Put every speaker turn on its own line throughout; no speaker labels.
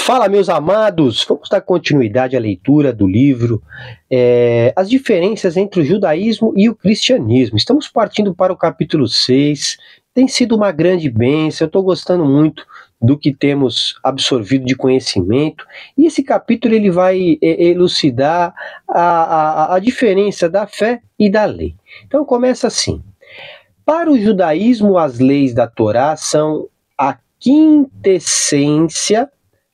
Fala, meus amados! Vamos dar continuidade à leitura do livro As Diferenças entre o Judaísmo e o Cristianismo. Estamos partindo para o capítulo 6. Tem sido uma grande bênção, eu estou gostando muito do que temos absorvido de conhecimento. E esse capítulo ele vai elucidar a diferença da fé e da lei. Então começa assim. Para o judaísmo, as leis da Torá são a quintessência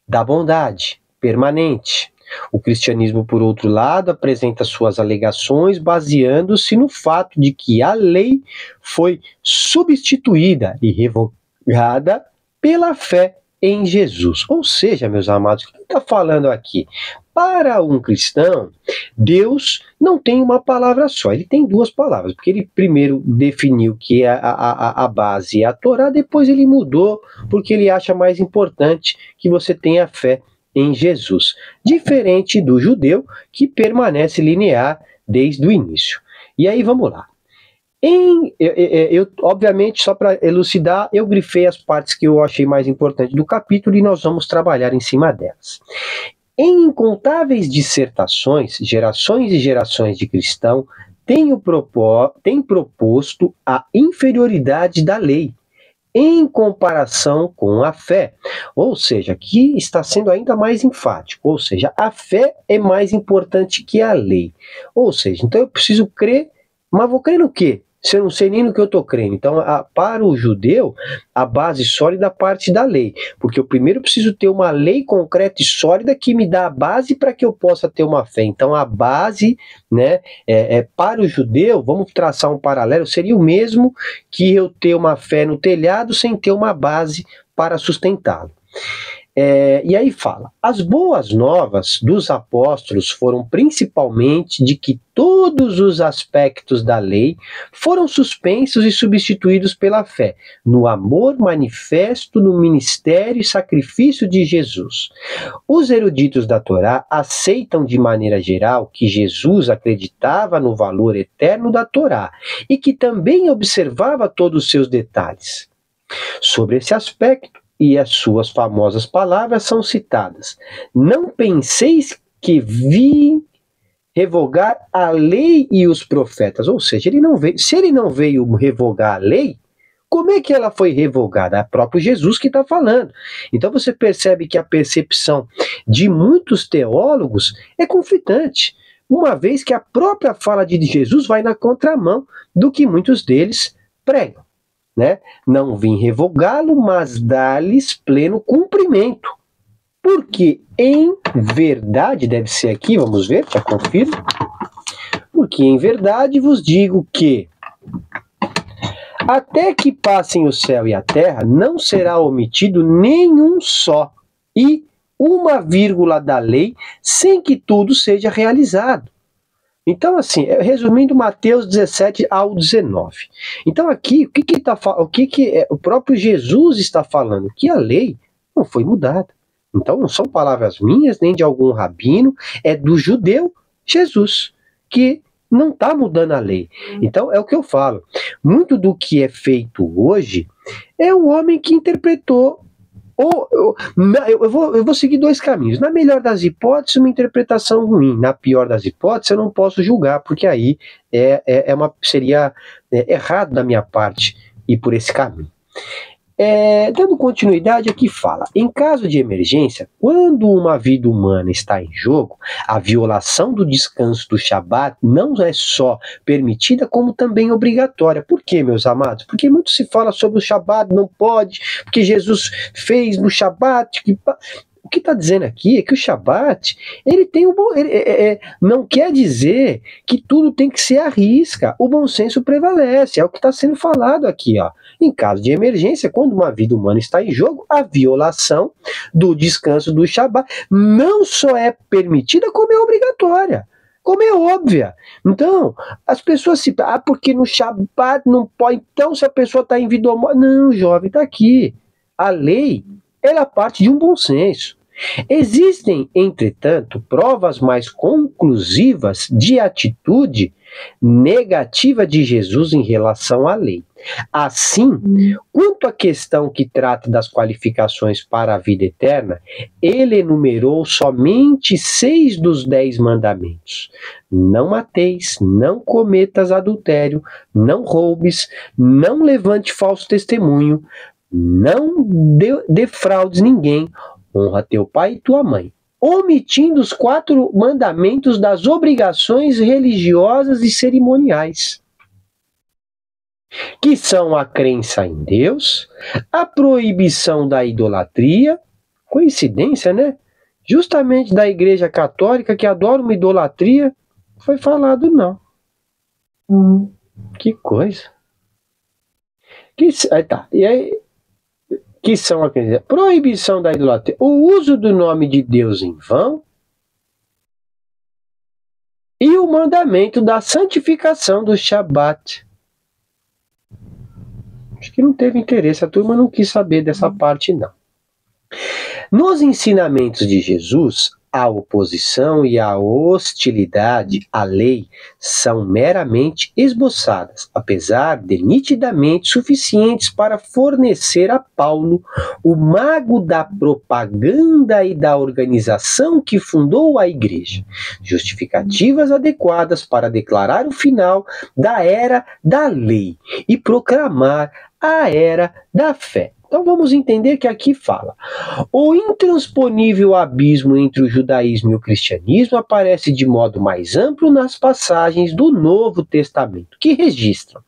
da bondade permanente. O cristianismo, por outro lado, apresenta suas alegações baseando-se no fato de que a lei foi substituída e revogada pela fé em Jesus. Ou seja, meus amados, o que está falando aqui? Para um cristão, Deus não tem uma palavra só, ele tem duas palavras, porque ele primeiro definiu que a base é a Torá, depois ele mudou, porque ele acha mais importante que você tenha fé em Jesus. Diferente do judeu, que permanece linear desde o início. E aí, vamos lá. Obviamente, só para elucidar, eu grifei as partes que eu achei mais importantes do capítulo e nós vamos trabalhar em cima delas. Em incontáveis dissertações, gerações e gerações de cristãos têm proposto a inferioridade da lei em comparação com a fé. Ou seja, aqui está sendo ainda mais enfático. Ou seja, a fé é mais importante que a lei. Ou seja, então eu preciso crer, mas vou crer no quê? Se eu não sei nem no que eu estou crendo. Então, para o judeu, a base sólida parte da lei. Porque eu primeiro preciso ter uma lei concreta e sólida que me dá a base para que eu possa ter uma fé. Então, a base, né, para o judeu, vamos traçar um paralelo, seria o mesmo que eu ter uma fé no telhado sem ter uma base para sustentá-lo. E aí fala, as boas novas dos apóstolos foram principalmente de que todos os aspectos da lei foram suspensos e substituídos pela fé, no amor manifesto no ministério e sacrifício de Jesus. Os eruditos da Torá aceitam de maneira geral que Jesus acreditava no valor eterno da Torá e que também observava todos os seus detalhes. Sobre esse aspecto, e as suas famosas palavras são citadas. Não penseis que vim revogar a lei e os profetas. Ou seja, se ele não veio revogar a lei, como é que ela foi revogada? É o próprio Jesus que está falando. Então você percebe que a percepção de muitos teólogos é conflitante, uma vez que a própria fala de Jesus vai na contramão do que muitos deles pregam. Né? Não vim revogá-lo, mas dar-lhes pleno cumprimento. Porque em verdade, deve ser aqui, vamos ver, já confirmo. Porque em verdade vos digo que até que passem o céu e a terra, não será omitido nenhum só e uma vírgula da lei, sem que tudo seja realizado. Então, assim, resumindo Mateus 17 ao 19. Então, aqui, o próprio Jesus está falando? Que a lei não foi mudada. Então, não são palavras minhas, nem de algum rabino, é do judeu Jesus, que não está mudando a lei. Então, é o que eu falo. Muito do que é feito hoje é o homem que interpretou. Eu vou seguir dois caminhos. Na melhor das hipóteses, uma interpretação ruim. Na pior das hipóteses, eu não posso julgar, porque aí seria errado da minha parte ir por esse caminho. Dando continuidade, aqui fala, em caso de emergência, quando uma vida humana está em jogo, a violação do descanso do Shabat não é só permitida, como também obrigatória. Por quê, meus amados? Porque muito se fala sobre o Shabat, não pode, porque Jesus fez no Shabat. O que está dizendo aqui é que o Shabat, ele tem não quer dizer que tudo tem que ser à risca. O bom senso prevalece, é o que está sendo falado aqui, ó. Em caso de emergência, quando uma vida humana está em jogo, a violação do descanso do Shabat não só é permitida, como é obrigatória, como é óbvia. Então, as pessoas porque no Shabat não pode, então se a pessoa está em vida humana, não, jovem, está aqui. A lei, ela parte de um bom senso. Existem, entretanto, provas mais conclusivas de atitude negativa de Jesus em relação à lei. Assim, quanto à questão que trata das qualificações para a vida eterna, ele enumerou somente 6 dos 10 mandamentos. Não mateis, não cometas adultério, não roubes, não levante falso testemunho, não defraudes ninguém, honra teu pai e tua mãe, omitindo os 4 mandamentos das obrigações religiosas e cerimoniais, que são a crença em Deus, a proibição da idolatria, coincidência, né? Justamente da Igreja Católica, que adora uma idolatria, foi falado não. Que coisa. E aí, que são a proibição da idolatria, o uso do nome de Deus em vão e o mandamento da santificação do Shabat. Acho que não teve interesse, a turma não quis saber dessa parte não. Nos ensinamentos de Jesus, a oposição e a hostilidade à lei são meramente esboçadas, apesar de nitidamente suficientes para fornecer a Paulo, o mago da propaganda e da organização que fundou a igreja, justificativas adequadas para declarar o final da era da lei e proclamar a era da fé. Então vamos entender que aqui fala: o intransponível abismo entre o judaísmo e o cristianismo aparece de modo mais amplo nas passagens do Novo Testamento, que registram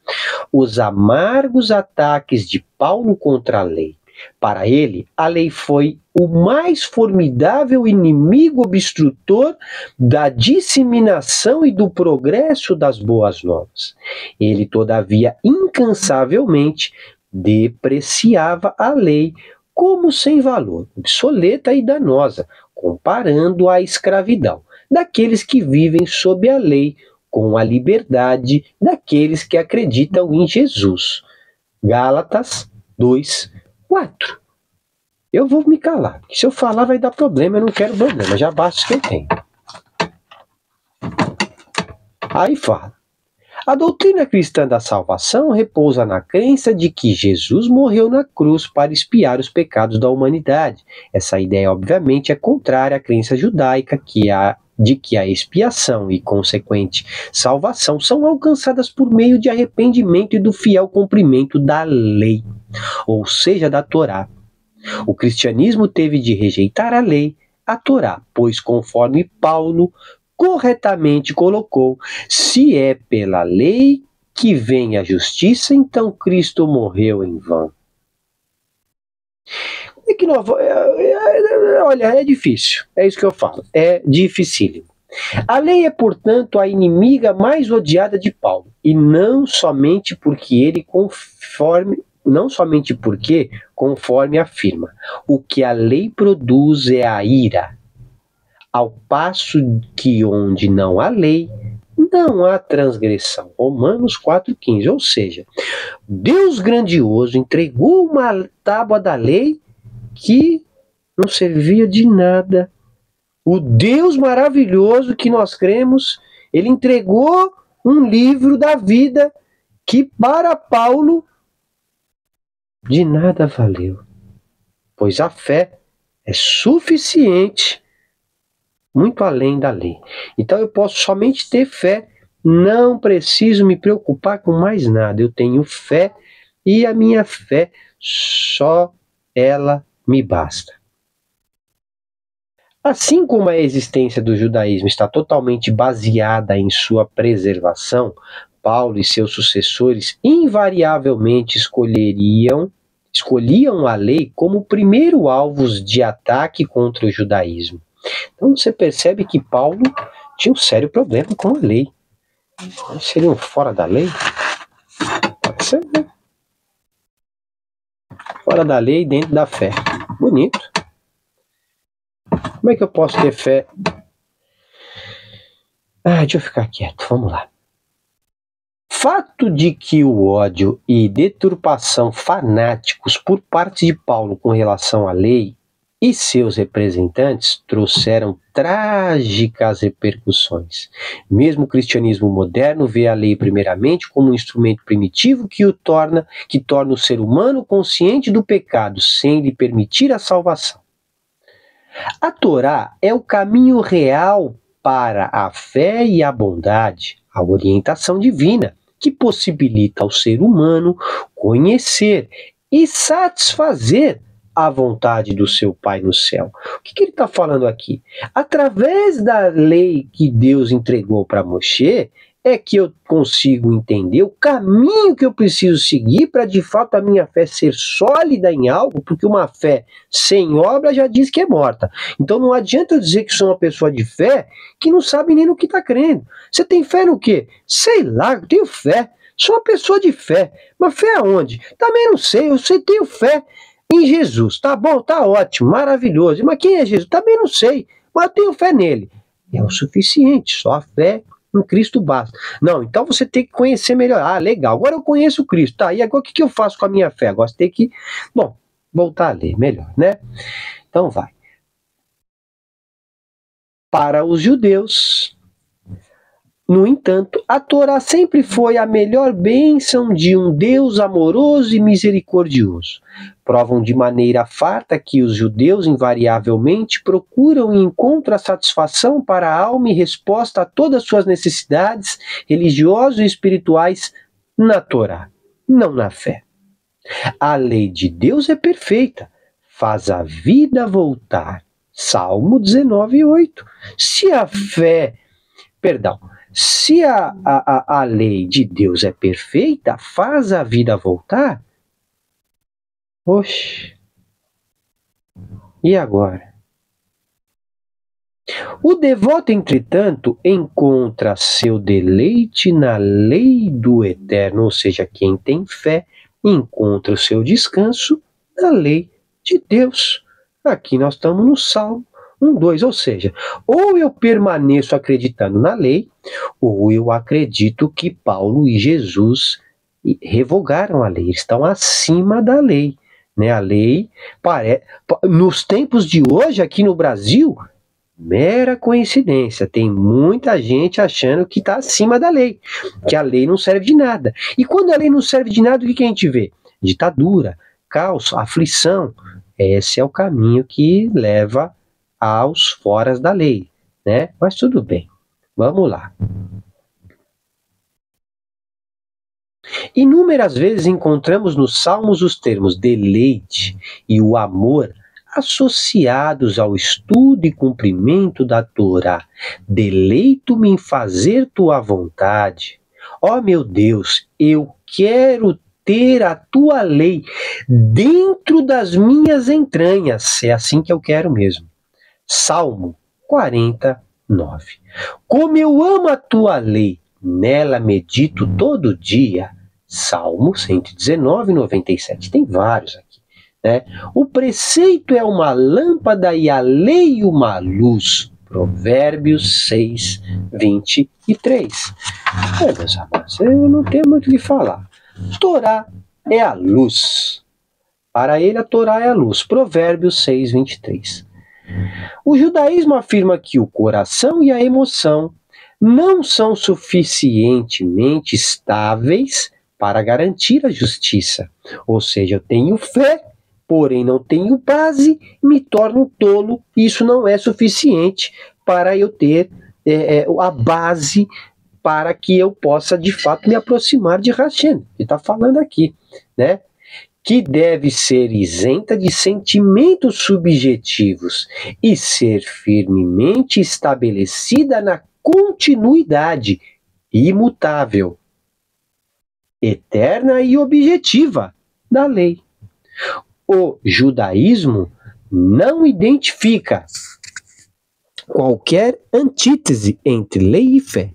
os amargos ataques de Paulo contra a lei. Para ele, a lei foi o mais formidável inimigo obstrutor da disseminação e do progresso das boas novas. Ele, todavia, incansavelmente depreciava a lei como sem valor, obsoleta e danosa, comparando a escravidão daqueles que vivem sob a lei com a liberdade daqueles que acreditam em Jesus. Gálatas 2:4. Eu vou me calar, porque se eu falar vai dar problema, eu não quero problema, já basta o que eu tenho. Aí fala: a doutrina cristã da salvação repousa na crença de que Jesus morreu na cruz para expiar os pecados da humanidade. Essa ideia, obviamente, é contrária à crença judaica de que a expiação e consequente salvação são alcançadas por meio de arrependimento e do fiel cumprimento da lei, ou seja, da Torá. O cristianismo teve de rejeitar a lei, a Torá, pois, conforme Paulo corretamente colocou, se é pela lei que vem a justiça, então Cristo morreu em vão. É que olha, é difícil, é isso que eu falo, é dificílimo. A lei é, portanto, a inimiga mais odiada de Paulo, e não somente porque, conforme afirma, o que a lei produz é a ira, ao passo que onde não há lei, não há transgressão. Romanos 4,15. Ou seja, Deus grandioso entregou uma tábua da lei que não servia de nada. O Deus maravilhoso que nós cremos, ele entregou um livro da vida que para Paulo de nada valeu, pois a fé é suficiente, muito além da lei. Então eu posso somente ter fé, não preciso me preocupar com mais nada. Eu tenho fé e a minha fé, só ela me basta. Assim como a existência do judaísmo está totalmente baseada em sua preservação, Paulo e seus sucessores invariavelmente escolhiam a lei como primeiro alvo de ataque contra o judaísmo. Então você percebe que Paulo tinha um sério problema com a lei. Seriam fora da lei? Pode ser, né? Fora da lei, dentro da fé. Bonito. Como é que eu posso ter fé? Deixa eu ficar quieto, vamos lá. Fato de que o ódio e deturpação fanáticos por parte de Paulo com relação à lei e seus representantes trouxeram trágicas repercussões. Mesmo o cristianismo moderno vê a lei primeiramente como um instrumento primitivo que torna o ser humano consciente do pecado, sem lhe permitir a salvação. A Torá é o caminho real para a fé e a bondade, a orientação divina, que possibilita ao ser humano conhecer e satisfazer a vontade do seu Pai no céu. O que ele está falando aqui? Através da lei que Deus entregou para Moshe, é que eu consigo entender o caminho que eu preciso seguir para de fato a minha fé ser sólida em algo, porque uma fé sem obra já diz que é morta. Então não adianta eu dizer que sou uma pessoa de fé que não sabe nem no que está crendo. Você tem fé no quê? Sei lá, eu tenho fé. Sou uma pessoa de fé. Mas fé aonde? Também não sei, eu sei, tenho fé em Jesus. Tá bom, tá ótimo, maravilhoso. Mas quem é Jesus? Também não sei, mas eu tenho fé nele. É o suficiente, só a fé em Cristo basta. Não, então você tem que conhecer melhor. Ah, legal, agora eu conheço Cristo. Tá, e agora o que eu faço com a minha fé? Agora você tem que, bom, voltar a ler melhor, né? Então vai. Para os judeus, no entanto, a Torá sempre foi a melhor bênção de um Deus amoroso e misericordioso. Provam de maneira farta que os judeus invariavelmente procuram e encontram a satisfação para a alma e resposta a todas as suas necessidades religiosas e espirituais na Torá, não na fé. A lei de Deus é perfeita, faz a vida voltar. Salmo 19:8. Se a lei de Deus é perfeita, faz a vida voltar? Oxe. E agora? O devoto, entretanto, encontra seu deleite na lei do eterno, ou seja, quem tem fé encontra o seu descanso na lei de Deus. Aqui nós estamos no Salmo 1:2, ou seja, ou eu permaneço acreditando na lei, ou eu acredito que Paulo e Jesus revogaram a lei, estão acima da lei. Né? A lei, nos tempos de hoje, aqui no Brasil, mera coincidência, tem muita gente achando que está acima da lei, que a lei não serve de nada. E quando a lei não serve de nada, o que a gente vê? Ditadura, caos, aflição. Esse é o caminho que leva aos foras da lei, né? Mas tudo bem, vamos lá. Inúmeras vezes encontramos nos Salmos os termos deleite e o amor associados ao estudo e cumprimento da Torá. Deleito-me em fazer tua vontade. Ó meu Deus, eu quero ter a tua lei dentro das minhas entranhas. É assim que eu quero mesmo. Salmo 49. Como eu amo a tua lei, nela medito todo dia. Salmo 119:97. Tem vários aqui, né? O preceito é uma lâmpada e a lei uma luz. Provérbios 6:23. Meus amados, eu não tenho muito o que falar. Torá é a luz. Para ele, a Torá é a luz. Provérbios 6:23. O judaísmo afirma que o coração e a emoção não são suficientemente estáveis para garantir a justiça. Ou seja, eu tenho fé, porém não tenho base, me torno tolo, e isso não é suficiente para eu ter a base para que eu possa, de fato, me aproximar de Hashem. Ele está falando aqui, né? Que deve ser isenta de sentimentos subjetivos e ser firmemente estabelecida na continuidade imutável, eterna e objetiva da lei. O judaísmo não identifica qualquer antítese entre lei e fé,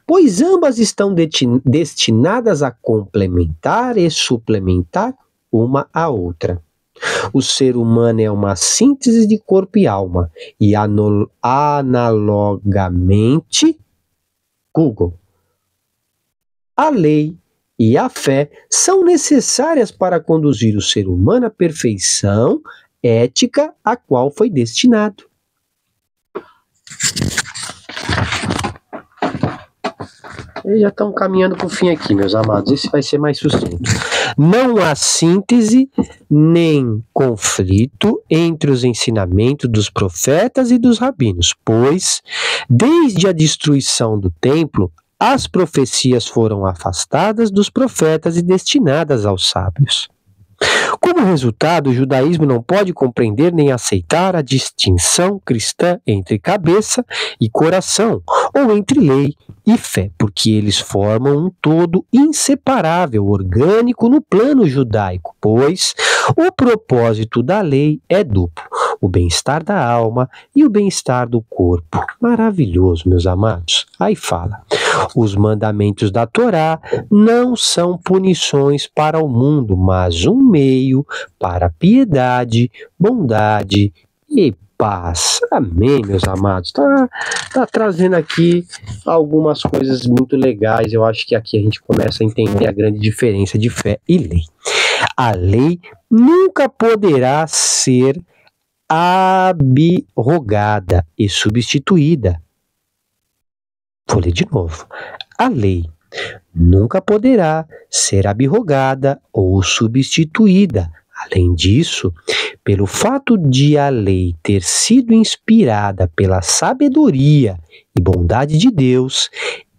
pois ambas estão destinadas a complementar e suplementar uma à outra. O ser humano é uma síntese de corpo e alma, e analogamente, Google, a lei e a fé são necessárias para conduzir o ser humano à perfeição ética a qual foi destinado. Eles já estão caminhando para o fim aqui, meus amados. Esse vai ser mais sucinto. Não há síntese nem conflito entre os ensinamentos dos profetas e dos rabinos, pois, desde a destruição do templo, as profecias foram afastadas dos profetas e destinadas aos sábios. Como resultado, o judaísmo não pode compreender nem aceitar a distinção cristã entre cabeça e coração, ou entre lei e fé, porque eles formam um todo inseparável, orgânico no plano judaico, pois o propósito da lei é duplo, o bem-estar da alma e o bem-estar do corpo. Maravilhoso, meus amados. Aí fala: os mandamentos da Torá não são punições para o mundo, mas um meio para piedade, bondade e paz. Amém, meus amados. Tá trazendo aqui algumas coisas muito legais. Eu acho que aqui a gente começa a entender a grande diferença de fé e lei. A lei nunca poderá ser abrogada e substituída. Vou ler de novo. A lei nunca poderá ser abrogada ou substituída. Além disso, pelo fato de a lei ter sido inspirada pela sabedoria e bondade de Deus,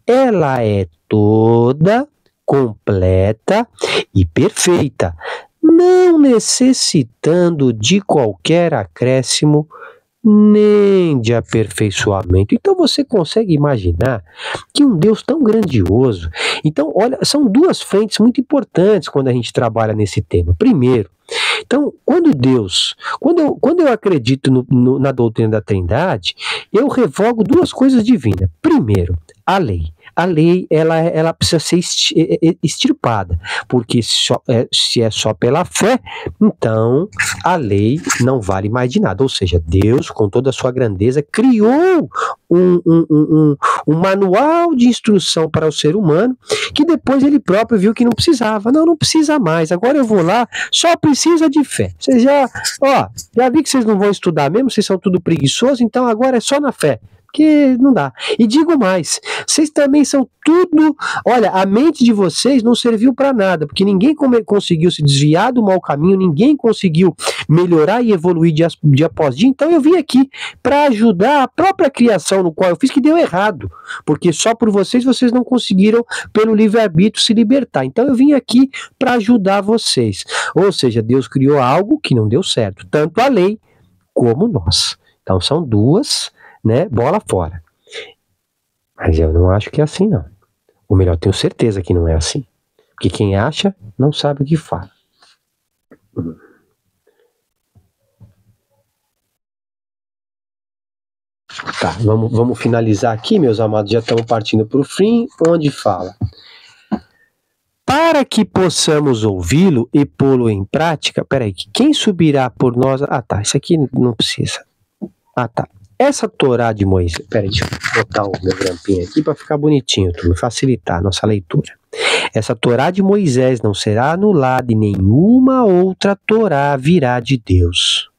ela é toda, completa e perfeita, não necessitando de qualquer acréscimo nem de aperfeiçoamento. Então você consegue imaginar que um Deus tão grandioso... Então, olha, são duas frentes muito importantes quando a gente trabalha nesse tema. Primeiro, então, quando eu acredito na doutrina da Trindade, eu revogo duas coisas divinas. Primeiro, a lei. A lei, ela precisa ser extirpada, porque se é só pela fé, então a lei não vale mais de nada. Ou seja, Deus, com toda a sua grandeza, criou um manual de instrução para o ser humano, que depois ele próprio viu que não precisava. Não precisa mais. Agora eu vou lá, só precisa de fé. Vocês já vi que vocês não vão estudar mesmo, vocês são tudo preguiçosos, então agora é só na fé. Porque não dá. E digo mais, vocês também são tudo... Olha, a mente de vocês não serviu para nada, porque ninguém conseguiu se desviar do mau caminho, ninguém conseguiu melhorar e evoluir dia após dia. Então eu vim aqui para ajudar a própria criação no qual eu fiz, que deu errado, porque só por vocês não conseguiram, pelo livre-arbítrio, se libertar. Então eu vim aqui para ajudar vocês. Ou seja, Deus criou algo que não deu certo, tanto a lei como nós. Então são duas... bola fora. Mas eu não acho que é assim, não. Ou melhor, tenho certeza que não é assim. Porque quem acha, não sabe o que fala. Tá, vamos finalizar aqui, meus amados. Já estamos partindo para o fim, onde fala: para que possamos ouvi-lo e pô-lo em prática. Peraí, quem subirá por nós? Ah, tá, isso aqui não precisa. Ah, tá. Essa Torá de Moisés... Peraí, deixa eu botar o meu grampinho aqui para ficar bonitinho, para facilitar a nossa leitura. Essa Torá de Moisés não será anulada e nenhuma outra Torá virá de Deus.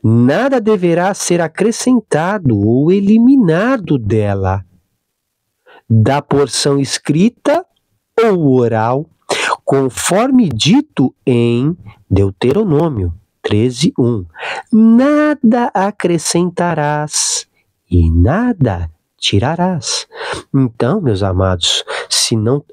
Nada deverá ser acrescentado ou eliminado dela, da porção escrita ou oral, conforme dito em Deuteronômio 13:1. Nada acrescentarás e nada tirarás. Então, meus amados, se não